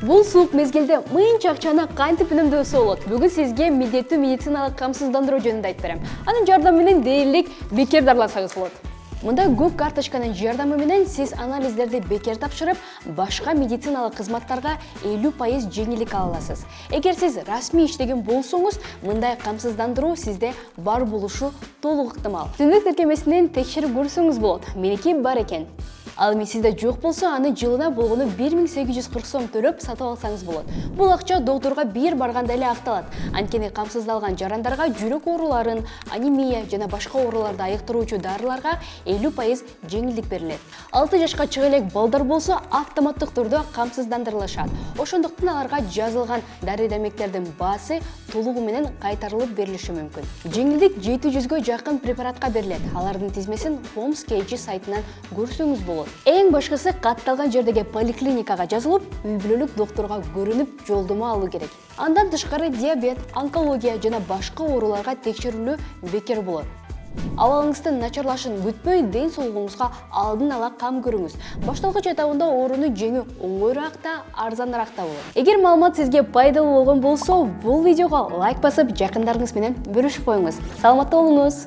Бул суук мезгилде мынча акчаны кантип үнөмдөсө болот? Бүгүн сизге милдеттүү медициналык камсыздандыруу жөнүндө айтып берем. Анын жардамы менен дээрлик бекер дарласаңыз болот. Мында көк карточканын жардамы менен сиз анализдерди бекер тапшырып, башка медициналык кызматтарга 50% жеңилдик ала аласыз. Эгер сиз расмий иштеген болсоңуз, мындай камсыздандыруу сизде бар болушу толук ыктымал. Түндүк тиркемесинен текшерип көрсөңүз болот. Меники бар экен. Ал эми сизде жок болсо, аны жылына болгону 1840 сом төлөп сатып алсаңыз болот. Бул акча доктурга бир барганда эле акталат. Анткени камсыздалган жарандарга жүрөк ооруларын, анемия жана башка ооруларды айыктыруучу дарыларга 50% жеңилдик берилет. 6 жашка чыга элек балдар болсо автоматтык түрдө камсыздандырылышат. Ошондуктан аларга жазылган дары-дармектердин баасы толугу менен кайтарылып берилиши мүмкүн. Жеңилдик 700гө жакын препаратка берилет. Алардын тизмесин Homs KG сайтынан көрсөңүз болот. Эң башкысы катталган жердеги поликлиникага жазылып, үй-бүлөлүк доктурга көрүнүп, жолдомо алуу керек. Андан тышкары диабет, онкология жана башка ооруларга текшерүүлүү бекер болот. Абалыңыздын начарлашын күтпөй, ден соолугуңузга алдын ала кам көрүңүз. Башталгыч этабында ооруну жеңүү оңоюраак да, арзаныраак да болот. Эгер маалымат сизге пайдалуу болгон болсо, бул видеого лайк басып, жакындарыңыз менен бөлүшүп коюңуз. Саламатта болуңуз.